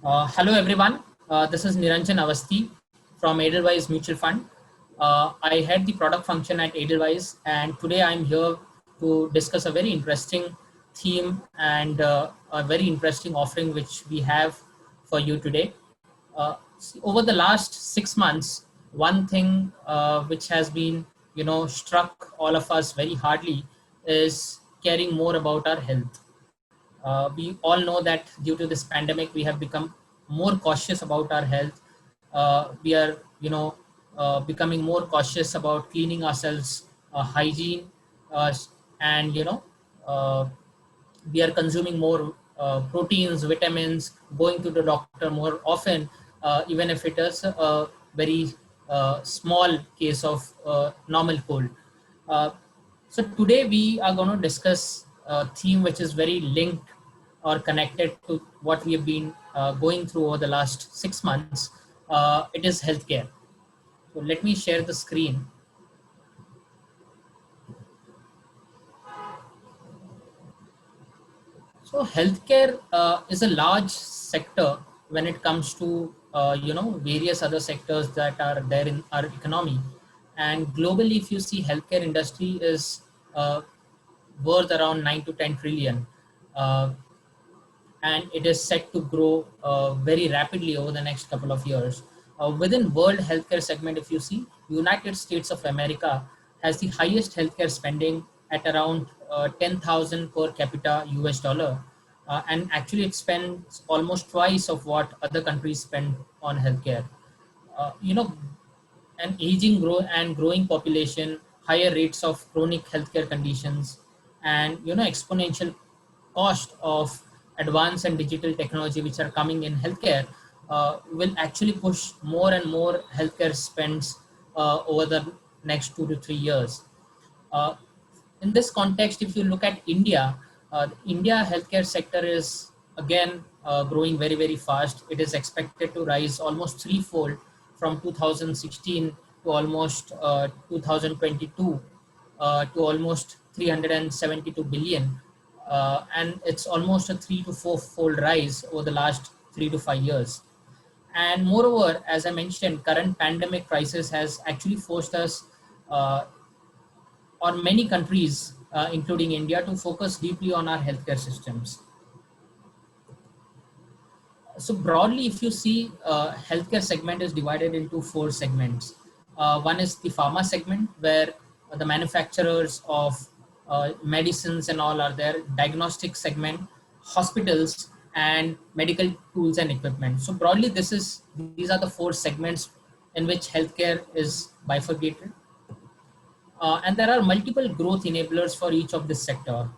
Hello everyone. This is Niranjan Avasti from Edelweiss Mutual Fund. I head the product function at Edelweiss, and today I'm here to discuss a very interesting theme and a very interesting offering which we have for you today. Over the last 6 months, one thing which has been, struck all of us very hardly is caring more about our health. We all know that due to this pandemic, we have become more cautious about our health. We are, becoming more cautious about cleaning ourselves, hygiene, uh, and uh, we are consuming more proteins, vitamins, going to the doctor more often, even if it is a very small case of normal cold. Uh, so today we are going to discuss a theme which is very linked or connected to what we have been going through over the last 6 months. It is healthcare. So let me share the screen. So healthcare is a large sector when it comes to various other sectors that are there in our economy, and globally, if you see, healthcare industry is uh, worth around 9 to 10 trillion, uh, and it is set to grow very rapidly over the next couple of years. Within world healthcare segment, if you see, United States of America has the highest healthcare spending at around 10,000 per capita US dollar, and actually it spends almost twice of what other countries spend on healthcare. Uh, you know, an aging and growing population, higher rates of chronic healthcare conditions, and exponential cost of advanced and digital technology which are coming in healthcare will actually push more and more healthcare spends over the next 2 to 3 years. Uh, in this context, if you look at India, India healthcare sector is again growing very very fast. It is expected to rise almost threefold from 2016 to almost 2022 to almost 372 billion, and it's almost a 3 to 4 fold rise over the last 3 to 5 years. And moreover, as I mentioned, current pandemic crisis has actually forced us, uh, or many countries, including India, to focus deeply on our healthcare systems. So broadly, if you see, healthcare segment is divided into four segments. One is the pharma segment, where the manufacturers of medicines and all are there. Diagnostic segment, hospitals, and medical tools and equipment. So broadly, these are the four segments in which healthcare is bifurcated. And there are multiple growth enablers for each of this sector.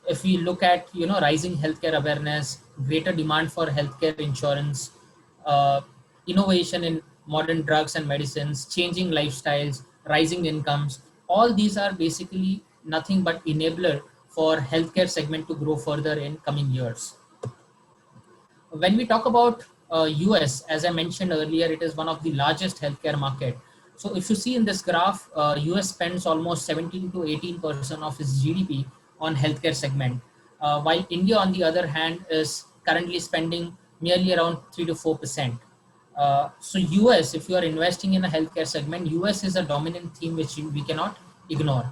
If we look at rising healthcare awareness, greater demand for healthcare insurance, uh, innovation in modern drugs and medicines, changing lifestyles, rising incomes, all these are basically nothing but enabler for healthcare segment to grow further in coming years. When we talk about US, as I mentioned earlier, it is one of the largest healthcare market. So if you see in this graph, US spends almost 17 to 18% of its GDP on healthcare segment, while India, on the other hand, is currently spending merely around 3 to 4%. So US, if you are investing in a healthcare segment, US is a dominant theme which we cannot ignore.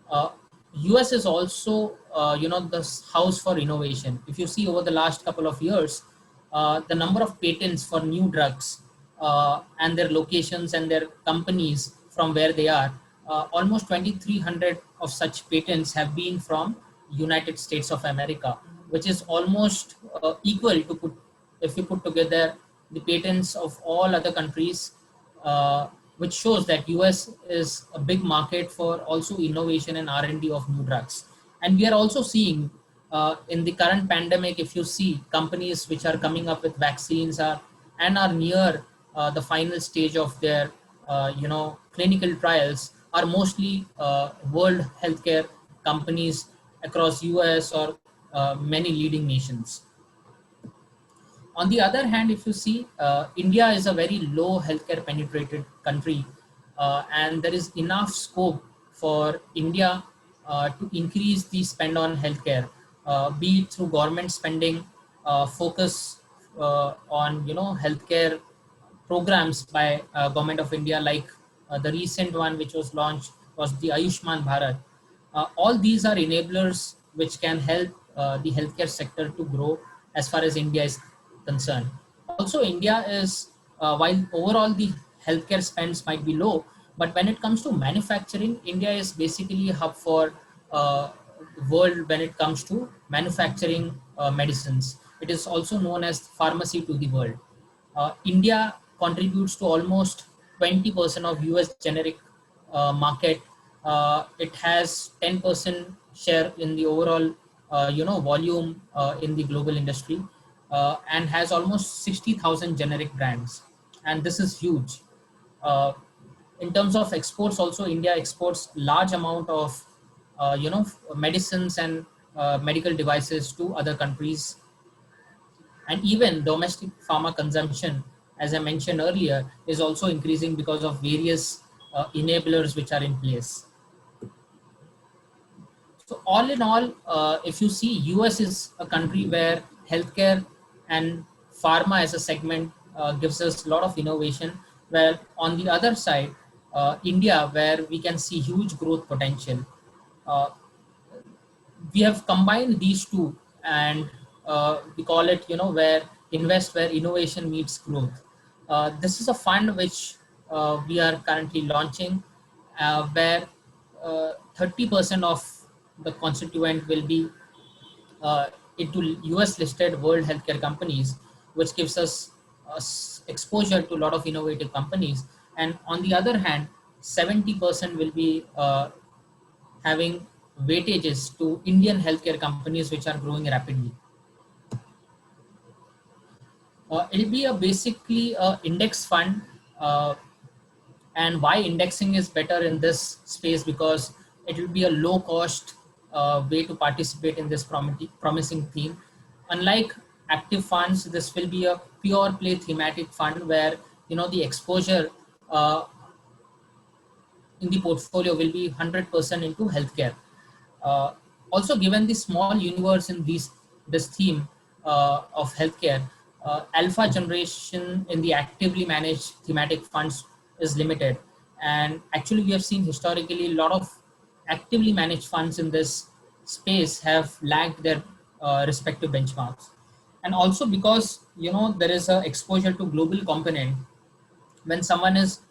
uh, US is also, the house for innovation. If you see over the last couple of years, the number of patents for new drugs and their locations and their companies from where they are, almost 2,300 of such patents have been from United States of America, which is almost equal to put if you put together the patents of all other countries, which shows that US is a big market for also innovation and R&D of new drugs. And we are also seeing in the current pandemic, if you see, companies which are coming up with vaccines are near the final stage of their clinical trials are mostly world healthcare companies across US or many leading nations. On the other hand, if you see, India is a very low healthcare penetrated country, and there is enough scope for India to increase the spend on healthcare, be it through government spending, focus on healthcare programs by government of India, like the recent one which was launched was the Ayushman Bharat. All these are enablers which can help the healthcare sector to grow as far as India is concerned. Also, India is, while overall the healthcare spends might be low, but when it comes to manufacturing, India is basically a hub for world when it comes to manufacturing medicines. It is also known as pharmacy to the world. India contributes to almost 20% of US generic market. It has 10% share in the overall volume in the global industry, and has almost 60,000 generic brands, and this is huge. uh, in terms of exports also, India exports large amount of medicines and medical devices to other countries. And even domestic pharma consumption, as I mentioned earlier, is also increasing because of various enablers which are in place. So all in all, if you see, US is a country where healthcare and pharma as a segment gives us a lot of innovation, where on the other side, India, where we can see huge growth potential. Uh, we have combined these two, and we call it, where invest where innovation meets growth. This is a fund which we are currently launching, where 30% of the constituent will be uh, into US listed world healthcare companies, which gives us exposure to a lot of innovative companies. And on the other hand, 70% will be having weightages to Indian healthcare companies which are growing rapidly. It'll be a basically a index fund, uh, and why indexing is better in this space, because it will be a low cost way to participate in this promising theme. Unlike active funds, this will be a pure play thematic fund where the exposure uh, in the portfolio will be 100% into healthcare. Uh, Also, given the small universe in this theme of healthcare, alpha generation in the actively managed thematic funds is limited. And actually, we have seen historically a lot of actively managed funds in this space have lagged their respective benchmarks. And also because there is a exposure to global component. When someone is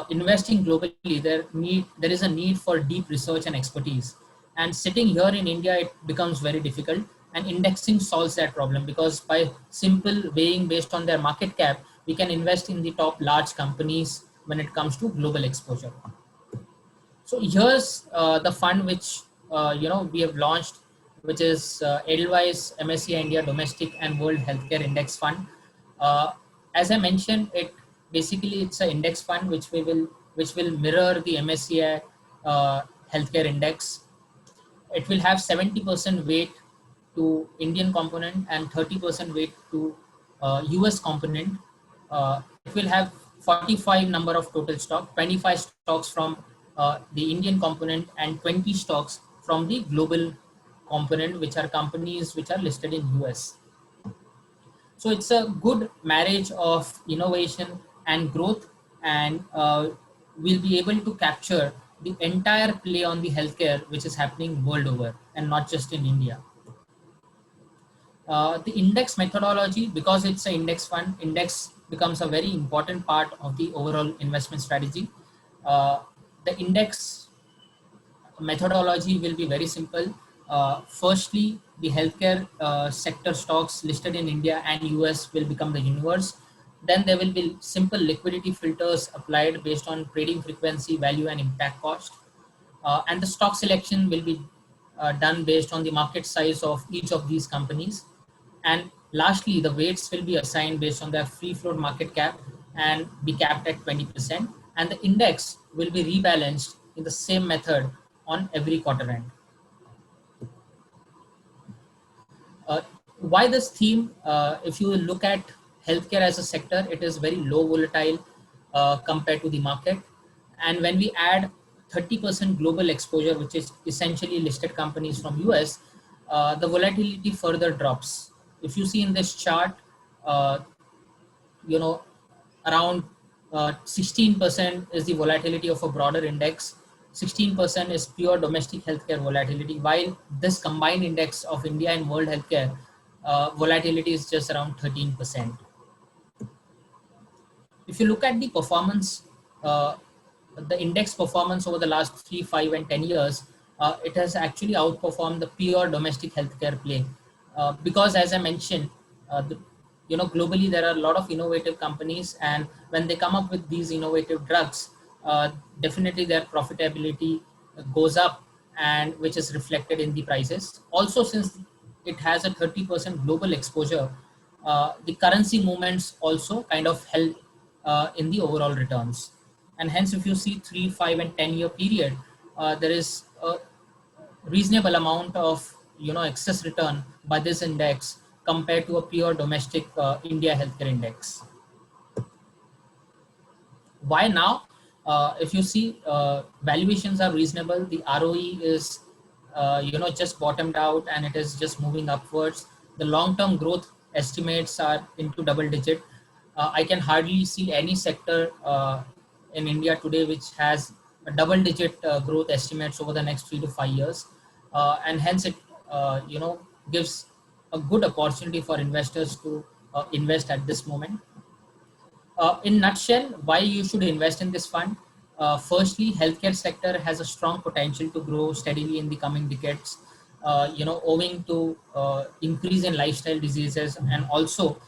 investing globally, there is a need for deep research and expertise. And sitting here in India, it becomes very difficult. And indexing solves that problem, because by simple weighing based on their market cap, we can invest in the top large companies when it comes to global exposure. So here's the fund which we have launched, which is Edelweiss MSCI India Domestic and World Healthcare Index Fund. Uh, as I mentioned, it's an index fund which will mirror the MSCI Healthcare Index. It will have 70% weight to Indian component and 30% weight to US component. It will have 45 number of total stock, 25 stocks from the Indian component and 20 stocks from the global component, which are companies which are listed in US. So it's a good marriage of innovation and growth, and we'll be able to capture the entire play on the healthcare which is happening world over and not just in India. The index methodology, because it's an index fund, index becomes a very important part of the overall investment strategy. The index methodology will be very simple. Firstly, the healthcare sector stocks listed in India and US will become the universe. Then there will be simple liquidity filters applied based on trading frequency, value, and impact cost. And the stock selection will be done based on the market size of each of these companies. And lastly, the weights will be assigned based on their free float market cap and be capped at 20%. And the index will be rebalanced in the same method on every quarter end. Uh, why this theme? If you look at healthcare as a sector, it is very low volatile compared to the market. And when we add 30% global exposure, which is essentially listed companies from US, the volatility further drops. If you see in this chart, uh, you know around 16% is the volatility of a broader index. 16% is pure domestic healthcare volatility, while this combined index of India and world healthcare volatility is just around 13%. If you look at the performance, uh, the index performance over the last 3, 5, and 10 years, it has actually outperformed the pure domestic healthcare play. Because, as I mentioned, globally there are a lot of innovative companies, and when they come up with these innovative drugs, definitely their profitability goes up, and which is reflected in the prices. Also, since it has a 30% global exposure, the currency movements also kind of help in the overall returns. And hence, if you see 3, 5, and 10-year period, there is a reasonable amount of excess return by this index compared to a pure domestic India healthcare index. Why now? If you see, valuations are reasonable. The ROE is just bottomed out, and it is just moving upwards. The long term growth estimates are into double digit. I can hardly see any sector in India today which has a double digit growth estimates over the next 3 to 5 years. And hence it gives a good opportunity for investors to invest at this moment. In nutshell, why you should invest in this fund? Firstly, healthcare sector has a strong potential to grow steadily in the coming decades. Owing to increase in lifestyle diseases, and also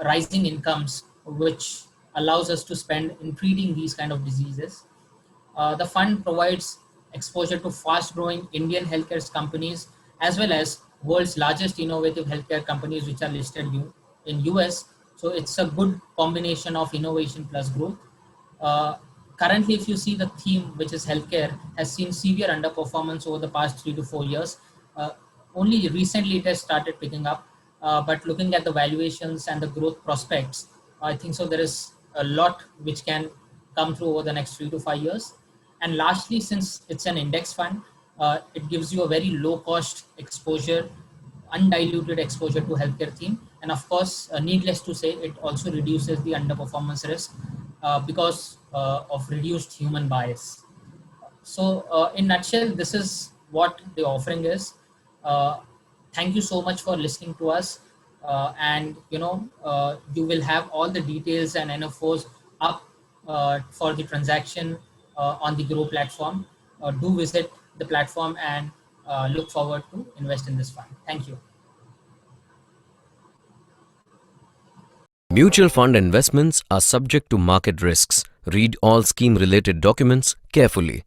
rising incomes, which allows us to spend in treating these kind of diseases. The fund provides exposure to fast-growing Indian healthcare companies, as well as world's largest innovative healthcare companies, which are listed in US. So it's a good combination of innovation plus growth. Uh, Currently, if you see the theme, which is healthcare, has seen severe underperformance over the past 3 to 4 years. Uh, Only recently it has started picking up, but looking at the valuations and the growth prospects, I think so there is a lot which can come through over the next 3 to 5 years. And lastly, since it's an index fund, it gives you a very low cost exposure, undiluted exposure to healthcare theme. And of course, needless to say, it also reduces the underperformance risk because of reduced human bias. So, in nutshell, this is what the offering is. Uh, Thank you so much for listening to us, and you will have all the details and NFOs up for the transaction on the Grow platform. Do visit the platform, and look forward to invest in this fund. Thank you. Mutual fund investments are subject to market risks. Read all scheme related documents carefully.